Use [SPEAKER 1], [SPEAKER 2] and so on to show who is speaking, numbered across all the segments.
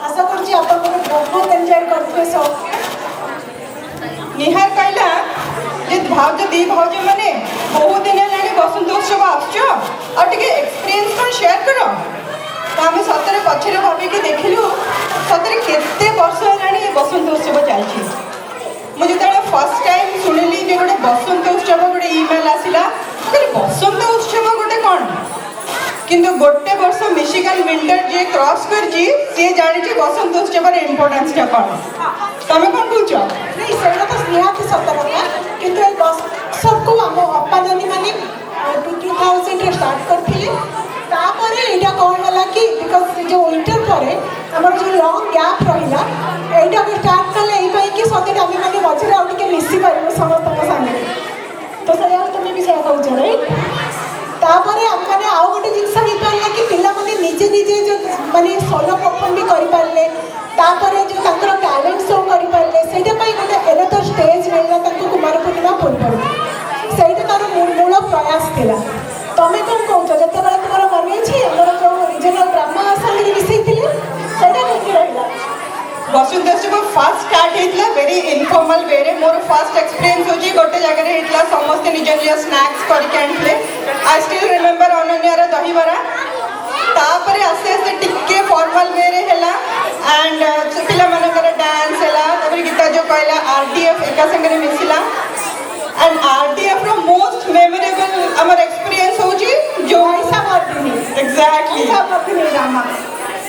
[SPEAKER 1] आशा करुँच आप बहुत एंजॉय करते सब।
[SPEAKER 2] निहार कहला जे भाउज दी भाउज मैंने बहुत दिन है बसंत उत्सव आटे एक्सपीरियंस कौन शेयर कर तो आम सतरे पचर भाविकी देखिलु सतरे केते वर्ष है बसंत उत्सव चलती मुझे फर्स्ट टाइम शुणिली जे गोटे बसंत उत्सव गोटे इमेल आसला बसंत उत्सव गोटे कौन किंतु गोटे वर्ष मिशिगन विंटर जे क्रॉस कर सी जानी बसंत उत्सव इम्पोर्टेंस कौन तमें कौन कौच
[SPEAKER 1] नहीं सेटा तो निहाती सत कथा किंतु ए उत्सव को आम अपा नानी मैंने 2000 स्टार्ट करते यहाँ कौन है कि बिकज जो विंटर पर आम जो लंग गैप रहा यहाँ स्टार्ट कले कि सतरे आम मैंने मझे आउ टे मिसी पार समस्त सामने तो सर तुम्हें भी सही कौच राइट तापर आम मैंने आउ गोटे जिनस हो पारा कि पिला माने निजे निजे जो माने सोलो परफॉर्म भी कर पारे जो तांकर टैलेंट शो कर पारे से गोटे एने तो स्टेज मिलना कुमार पूर्णिमा पूर्व से तार मूल प्रयास थिला तमें कौन कौच जो तुम मन अच्छी आम जो रिजनल ड्रामा सागर मिसई रहा
[SPEAKER 2] बसंत उत्सव फास्ट स्टार्ट होता वेरी इनफॉर्मल वे रे मोर फास्ट एक्सपीरियंस होची गोटे जगह होता समस्त निज निज स्नैक्स करके आनते आई स्टिल रिमेंबर अनन्यार दहीबरा तापर आस्ते आस्ते टिके फॉर्मल वे रे हैला एंड पिला मानकर डांस हैला तापर गीता जो कहला आरडीएफ एका संगे मिसिला एंड आरडीएफ रो मोस्ट मेमोरेबल हमर एक्सपीरियंस होची जो
[SPEAKER 1] ऐसा मर्दिनी
[SPEAKER 2] एग्जैक्टली
[SPEAKER 1] ऐसा मर्दिनी ड्रामा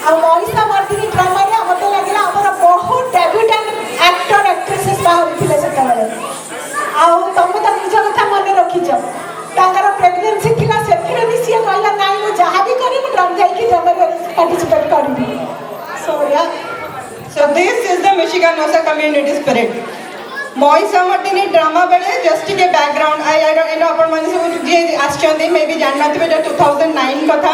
[SPEAKER 1] आइसा मर्दिनी ड्रामा रे मत लगे आमर बहुत डेब्यूटेंट एक्टर एक्ट्रेसेस बाहर थे से तुम तो निज कथा मन रखीच प्रेगनेंसी थी से भी सी कहला ना मुझे जहाँ भी करी ड्रामा पार्टिसिपेट करी
[SPEAKER 2] So this is the Michigan Osa community spirit. मईसा मर्दिनी ड्रामा बेले जस्ट के बैकग्राउंड आई डोंट नो अपन माने सब जे आछंदी मे बी जान नथिबे 2009 कथा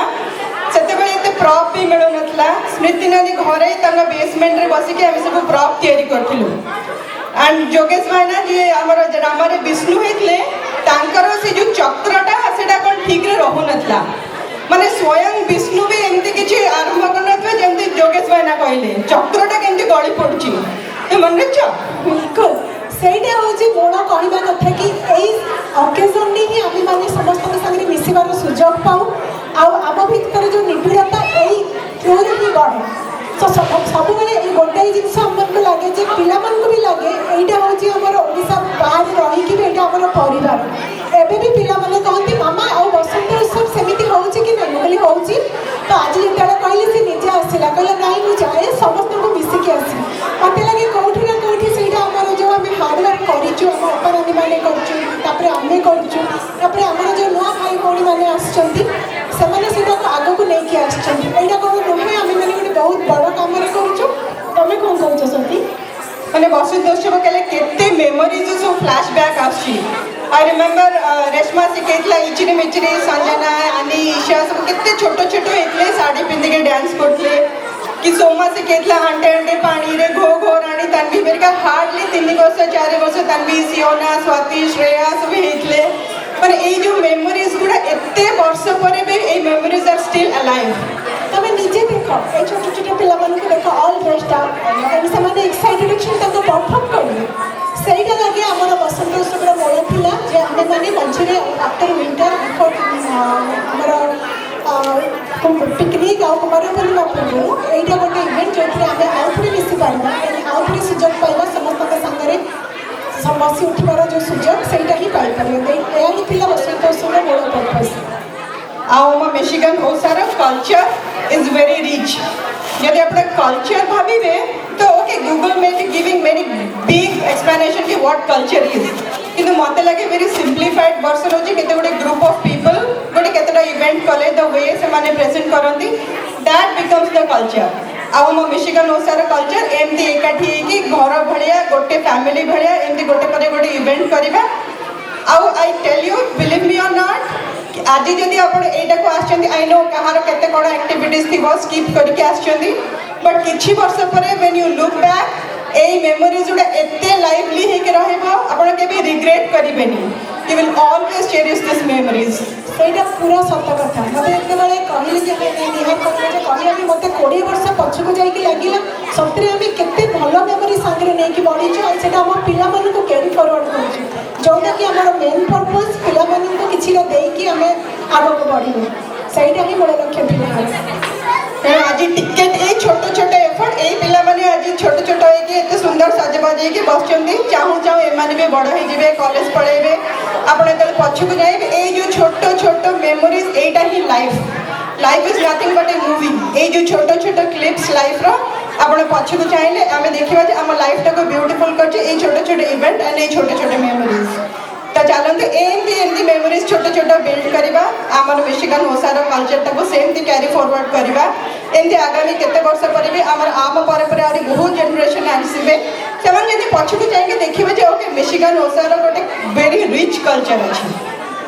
[SPEAKER 2] सेते बेले एते प्रॉप भी मिलो नथला स्मृति नदी घरे तंग बेसमेंट रे बसी के हम सब प्रॉप तैयारी करथिलु एंड जोगेश भाईना जे हमर ड्रामा रे विष्णु हेतले तांकर से जो चक्रटा सेटा कोन ठीक रे रहु नथला माने स्वयं विष्णु भी एमती किछि आरंभ करनथबे जेमती जोगेश भाईना कहले चक्रटा केमती गळी पडची ए मन रछ
[SPEAKER 1] बिल्कुल सेटा होची मोड़ कहवा कथा कि एई ओकेजन ने ही आम मैंने समस्त संगे मिसबार सुजोग पाऊ आम भर जो निबिड़ता यही थ्रू ही बढ़े तो सब गोटे जिन आमको लगे जे पिला भी लगे यहाँ हूँ आमर ओडिशा बाहर रहीकि भी यहाँ आमर परिवार एबे भी पिला माने कहती मामा आ बसंत उत्सव सेमिति होउछि कि नहीं बोली होउछि तो आज जिते कहली से निजे आसला कहला नहीं मुझे जाए समस्त को मिसिकी आसी मत लगे कौटी ना कौटी से आमर जो आम हार्डवर्क करूँ आम अपराधी मैंने करें आम करें आमर जो नुआ भाई भौणी मैंने आसमाने आग को लेकिन आईटा कौन नुहे आम मैंने गोटे बहुत बड़ कम करें कौन कौच सती
[SPEAKER 2] मैंने बसंत उत्सव कले केते मेमोरीज सब फ्लैशबैक आछि आई रिमेंबर रेशमा सिखेतला इचिरी मिचिरी संजना आनी ईशा सब केते छोट छोट हेतले साड़ी पिंधि के डांस करथले कि सोमा सिखेतला आंटे आंटे पानी रे घो घो रानी तन्वी मेरे का हार्डली 3 वर्ष 4 वर्ष तन्वी सियोना स्वाति श्रेया सब हेतले पर ए जो मेमोरीज गुडा एते वर्ष पर भी ए मेमोरीज आर स्टिल अलाइव
[SPEAKER 1] तमें निजे देख ये छोट छोट पिला मानक देख ऑल ड्रेस्ड अप से माने एक्साइटेड अछन तक परफॉर्म करले सेटा लगे हमर बसंत उत्सव मोड़ थिला जे हम माने मंचरे आफ्टर विंटर हमर पिकनिक आ कुमार पूर्णिमा पूर्व एटा गोटे इवेंट जो आम आउे मिसी पार्बा आउे सुजोग पाइबा समस्त संगे बसी उठबार जो सुजोग से ही पाइपर यह ही थिला बसंत उत्सव मोड़ पर्पस
[SPEAKER 2] आम मिशिगन ओसार कल्चर इज वेरी रिच यदि आप कल्चर भावे तो ओके गूगल में गिविंग वेरी बिग एक्सप्लेनेशन कि व्हाट कल्चर इज किंतु मत लगे वेरी सिंप्लीफाइड वर्सन होची केते गोटे ग्रुप ऑफ पीपल गोटे केतेटा इवेंट कले द वे से माने प्रेजेंट करंती दैट बिकम्स द कल्चर आम मिशिगन ओसार कल्चर एमती एकाठी कि घर भलिया गोटे फैमिली भलिया एमती गोटे पर गोटे इवेंट करबा आउ I tell you believe me or not आज जदि आप एटा को आछंती आई नो कहार केते कोन एक्टिविटीज थी स्किप करके आछंती बट किछि वर्ष पर व्हेन यू लुक बैक এই মেমোরিজ গুଡ଼ା এতে লাইভলি ହେଇକି ରହିବ ଆପଣ କେବେ ରିଗ୍ରେଟ୍ କରିବେନି you will always cherish this memories
[SPEAKER 1] ସେଇଟା ପୁରା ସତ କଥା ମୋତେ ଯେତେବେଳେ କହିଲେ ଯେ ନିହାର କହିଲେ ଯେ କହିବା ବି ମୋତେ 20 ବର୍ଷ ପଛକୁ ଯାଇକି ଲାଗିଲା ସତରେ ଆମେ କେତେ ଭଲ ମେମୋରି ସାଙ୍ଗରେ ନେଇକି ବଢ଼ିଛୁ ଆଉ ସେଇଟା ଆମ ପିଲାମାନଙ୍କୁ କ୍ୟାରି ଫରୱାର୍ଡ଼ କରୁଛୁ ଯେଉଁଟାକି ଆମର ମେନ୍ ପର୍ପଜ୍ ପିଲାମାନଙ୍କୁ କିଛିଟା ଦେଇକି ଆମେ ଆଗକୁ ବଢ଼ିବୁ ସେଇଟା ହିଁ ମୋର ଲକ୍ଷ୍ୟ ଥିଲା
[SPEAKER 2] ତେଣୁ ଆଜି ଟିକେଟ୍ ଏଇ ଛୋଟ ଛୋଟ ଏଫର୍ଟ ଏଇ ପିଲାମାନେ ଆଜି ଛୋଟ ଛୋଟ ହେଇକି ଏତେ ସୁନ୍ଦର ସଜବାଜ ହେଇକି ବସିଛନ୍ତି ଚାହୁଁ ଚାହୁଁ ଏମାନେ ବି ବଡ଼ ହେଇଯିବେ କଲେଜ ପଳେଇବେ ଆପଣ ଯେତେବେଳେ ପଛକୁ ଯାଇବେ ଏଇ ଯେଉଁ ଛୋଟ ଛୋଟ ମେମୋରିଜ୍ ଏଇଟା ହିଁ life is Nothing but A movie ଏଇ ଯେଉଁ ଛୋଟ ଛୋଟ କ୍ଲିପ୍ସ ଲାଇଫ୍ର ଆପଣ ପଛକୁ ଚାହିଁଲେ ଆମେ ଦେଖିବା ଯେ ଆମ ଲାଇଫ୍ଟାକୁ ବ୍ୟୁଟିଫୁଲ୍ କରୁଛି ଏଇ ଛୋଟ ଛୋଟ ଇଭେଣ୍ଟ ଆଣ୍ଡ ଏଇ ଛୋଟ ଛୋଟ ମେମୋରିଜ୍ ତ ଚାଲନ୍ତୁ ଏମିତି ମେମୋରିଜ୍ ଛୋଟ ଛୋଟ ବିଲ୍ଡ କରିବା ଆମର ମିଶିଗାନ ଓସାର କଲଚରଟାକୁ ସେମିତି କ୍ୟାରି ଫରୱାର୍ଡ଼ କରିବା ଏମିତି ଆଗାମୀ କେତେ ବର୍ଷ ପରେ ବି ଆମର ଆମ ପରେ ପରେ ଆହୁରି ବହୁତ ଜେନେରେସନ୍ ଆସିବେ ସେମାନେ ଯଦି ପଛକୁ ଯାଇକି ଦେଖିବେ ଯେ ଓକେ ମିଶିଗାନ ଓସାର ଗୋଟେ ଭେରି ରିଚ୍ କଲଚର ଅଛି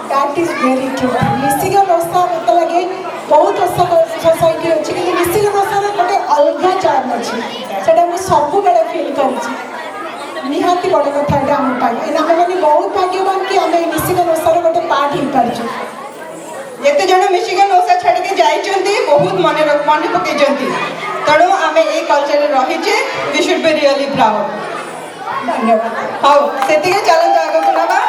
[SPEAKER 1] that is very true Michigan ଓସା ମୋତେ ଲାଗେ ବହୁତ ଓସା ସୋସାଇଟି ଅଛି କିନ୍ତୁ ମିଶିଗାନ ଓସାର ଗୋଟେ ଅଲଗା ଚାର୍ମ ଅଛି ସେଇଟା ମୁଁ ସବୁବେଳେ ଫିଲ୍ କରିଛି ନିହାତି ବଡ଼ କଥା ଏଇଟା ଆମ ପାଇଁ ଆମେମାନେ ବହୁତ ଭାଗ୍ୟବାନ କି ଆମେ ମିଶିଗାନ ଓସାର ଗୋଟେ ପାର୍ଟ ହେଇପାରିଛୁ
[SPEAKER 2] ଯେତେ ଜଣ ମିଶିଗାନ ଓସା ଛାଡ଼ିକି ଯାଇଛନ୍ତି ବହୁତ ମନେ ପକେଇଛନ୍ତି ତେଣୁ ଆମେ ଏଇ କଲଚରରେ ରହିଛେ we should be really proud
[SPEAKER 1] ଧନ୍ୟବାଦ
[SPEAKER 2] ହଉ ସେତିକି ଚାଲନ୍ତୁ ଆଗକୁ ନେବା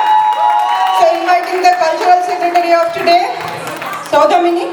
[SPEAKER 2] so inviting the cultural secretary of today Saudamini